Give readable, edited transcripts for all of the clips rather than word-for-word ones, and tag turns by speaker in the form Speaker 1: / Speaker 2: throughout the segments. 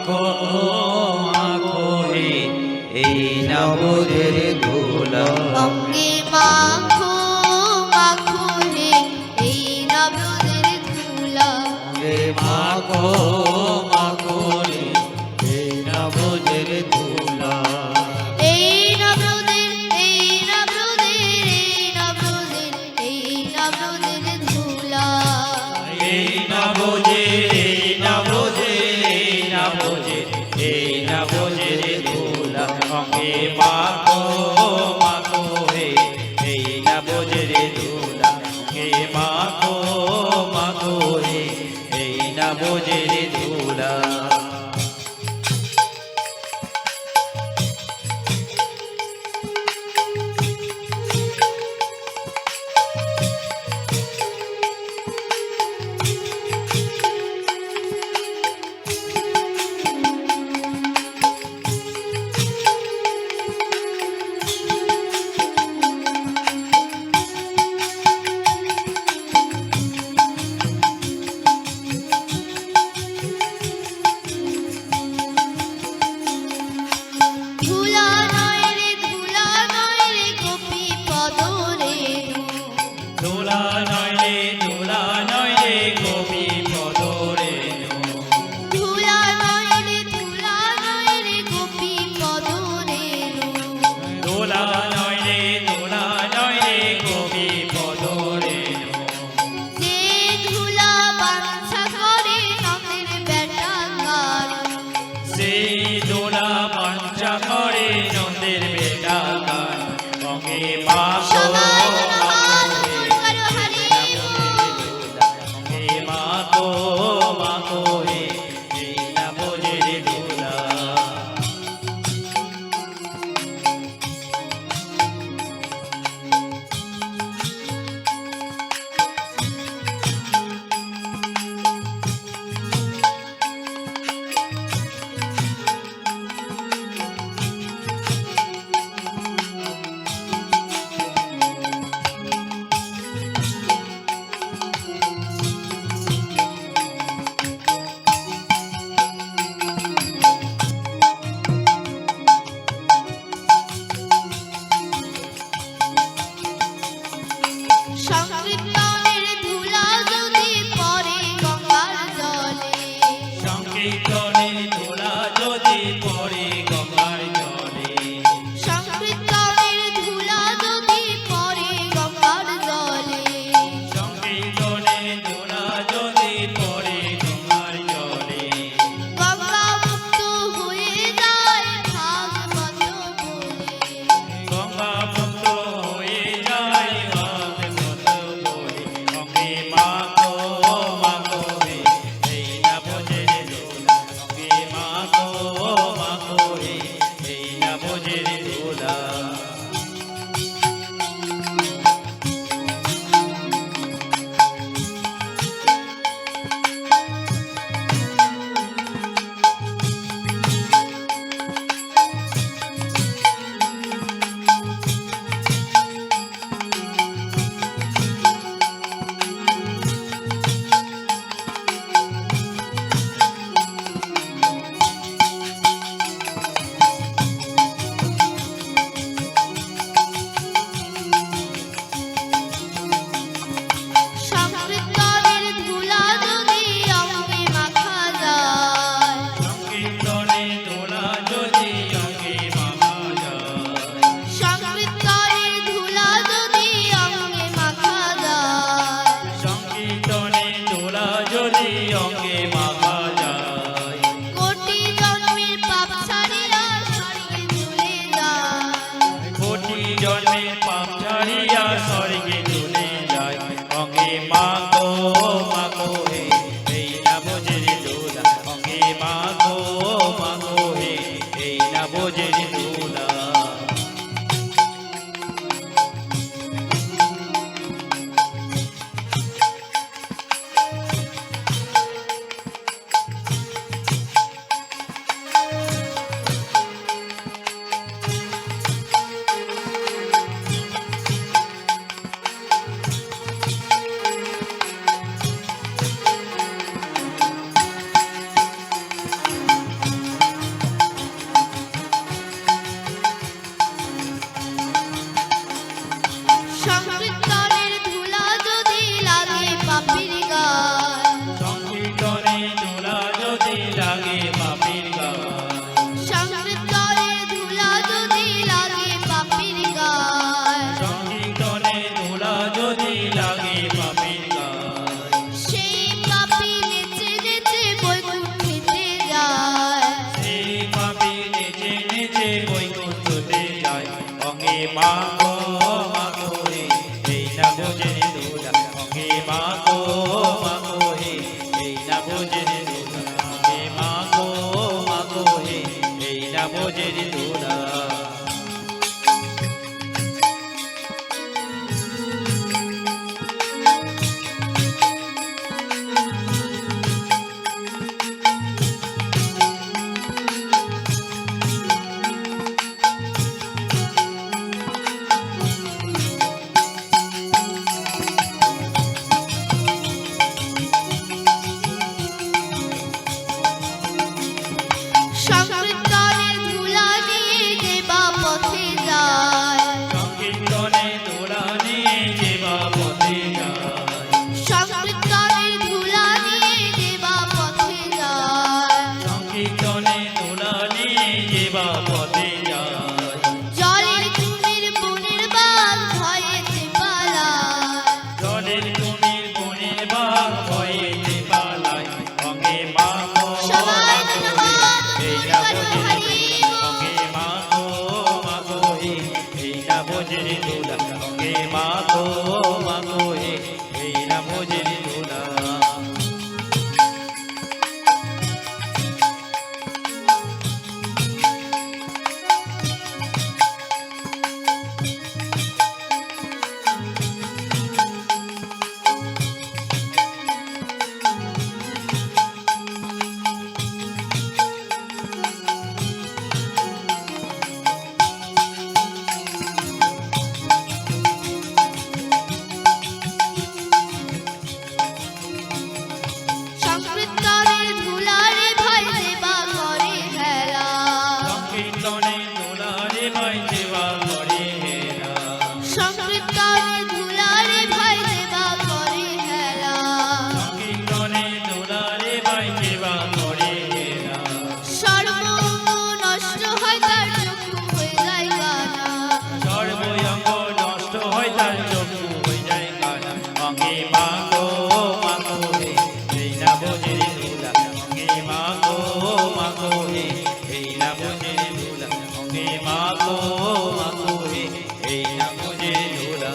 Speaker 1: মাখো মাখো হে এই নবজের ধুলা
Speaker 2: অঙ্গে মাখো মাখো হে এই নবজের ধুলা
Speaker 1: অঙ্গে মাখো মাখো হে এই নবজের ধুলা
Speaker 2: এই নবজের এই নবজের এই নবজের ধুলা
Speaker 1: এই নবজের এই নবজের এই নবজের এই নবজের ধুলা অঙ্গে মাখো মাখো হে এই নবজের ধুলা অঙ্গে মাখো মাখো হে এই নবজের ধুলা
Speaker 2: ধুলা নয় রে গোপী পদরে
Speaker 1: ধুলা নয় রে গোপী পদরে
Speaker 2: ধুলা নয় রে গোপী পদরে
Speaker 1: ধুলা নয় রে গোপী পদরে
Speaker 2: যে ধুলা বাঞ্ছা করে নন্দের বেটা গান
Speaker 1: সেই ধুলা পাঞ্চা করে নন্দের বেটা গান অঙ্গে মাখো
Speaker 2: সবাই
Speaker 1: অঙ্গে মাখো মাখো হে এই নবজের ধুলা
Speaker 2: সংকীর্তনের ধুলা যদি পড়ে গঙ্গার জলে
Speaker 1: সংকীর্তনের ধুলা যদি পড়ে গঙ্গার জলে
Speaker 2: সংকীর্তনের ধুলা যদি পড়ে গঙ্গার জলে
Speaker 1: সংকীর্তনের ধুলা যদি পড়ে গঙ্গার জলে
Speaker 2: গঙ্গা মুক্ত হয়ে যায় ভাগবত বলে
Speaker 1: গঙ্গা মুক্ত হয়ে যায় ভাগবত বলে অঙ্গে মাখো মাখো হে এই নবজের ধুলা অঙ্গে মাখো মাখো হে এই নবজের ধুলা
Speaker 2: সংকীর্তনের ধুলা যদি অঙ্গে মাখা যায়
Speaker 1: সংকীর্তনের ধুলা যদি অঙ্গে মাখা যায়
Speaker 2: সংকীর্তনের ধুলা যদি অঙ্গে মাখা যায়
Speaker 1: সংকীর্তনের ধুলা যদি অঙ্গে মাখা যায়
Speaker 2: কোটি জন্মের পাপ ছাড়িয়া স্বর্গে চলে যায়
Speaker 1: কোটি জন্মের পাপ ছাড়িয়া স্বর্গে চলে যায় অঙ্গে মাখো মাখো হে এই নবজের ধুলা অঙ্গে মাখো মাখো হে এই নবজের ধুলা ভোজের দোলা
Speaker 2: সংকীর্তনের ধুলা নিয়ে যে বা পথে যায়
Speaker 1: সংকীর্তনে দোলা নিয়ে যে বা পথে যায়
Speaker 2: সংকীর্তনের ধুলা নিয়ে যে বা পথে যায়
Speaker 1: সংকীর্তনে দোলা নিয়ে যে বা পথে যায়
Speaker 2: জলের কুমির বনের বাঘ ভয়েতে পালায়
Speaker 1: জলের কুমির বনের বাঘ ভয়েতে পালায় অঙ্গে মাগো
Speaker 2: সবাই দুটো হাত
Speaker 1: এই
Speaker 2: উপরে
Speaker 1: না
Speaker 2: করো,
Speaker 1: ভোজের
Speaker 2: হরি
Speaker 1: দোলা
Speaker 2: বল।
Speaker 1: অঙ্গে মাগো মাগো হে এই না ভোজের দোলা অঙ্গে মাগো মাগো হে এই না ভোজের দোলা
Speaker 2: সংকীর্তনের ধুলারে ভাই দেবা করে হেলা
Speaker 1: সংকীর্তনে দোলা রে ভাই দেবা করে হেরা
Speaker 2: সংকীর্তনের ধুলারে ভাই দেবা করে হেলা
Speaker 1: সংকীর্তনে দোলা রে ভাই দেবা করে হেরা
Speaker 2: সর্বঙ্গ নষ্ট হয় তার চক্ষু হয়ে যায় কানা
Speaker 1: সর্বঙ্গ নষ্ট হয় তার চক্ষু হয়ে যায় কানা অঙ্গে মাগো মাগো হে এই না ভোজের দোলা অঙ্গে মাগো মাগো হে এই না ভোজের দোলা অঙ্গে মাগো মাগো হে এই না ভোজের দোলা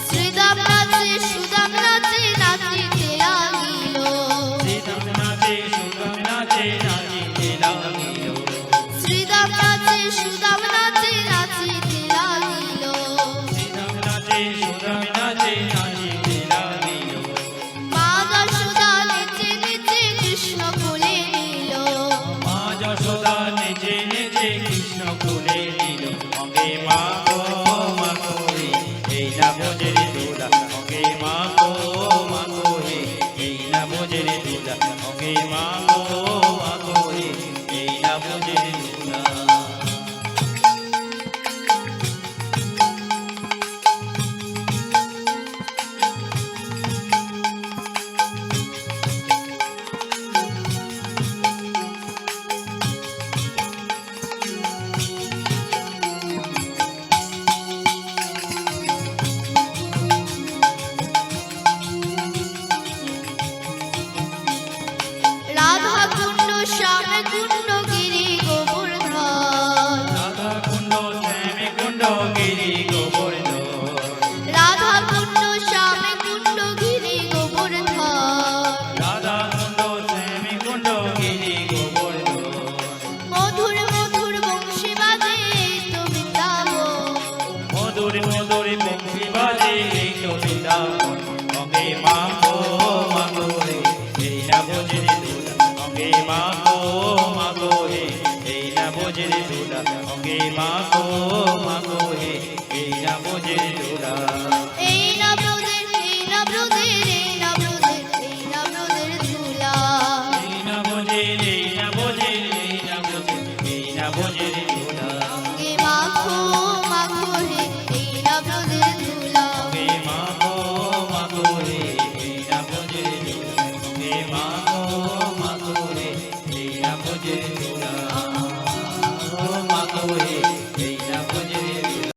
Speaker 2: শ্রীদাম নাচে সুদাম নাচে নাচিতে লাগিল
Speaker 1: শ্রীরাম নাচে সুদাম নাচে নাচিতে লাগিল
Speaker 2: শ্রীদাম নাচে সুদাম নাচে নাচিতে লাগিল
Speaker 1: শ্রীরাম নাচে সুদাম নাচে নাচিতে লাগিল
Speaker 2: মা যশোদা নেচে নেচে কৃষ্ণ কোলে নিল
Speaker 1: মা যশোদা নেচে নেচে কৃষ্ণ কোলে নিল অঙ্গে মাগো মাগো হে এই না ভোজের দোলা অঙ্গে মাগো মাগো হে এই না ভোজের দোলা অঙ্গে মাগো মাগো হে এই না ভোজের দোলা
Speaker 2: রাধা কুণ্ড শ্যাম কুণ্ড গিরি গোবর্ধন
Speaker 1: রাধা কুণ্ড শ্যাম কুণ্ড গিরি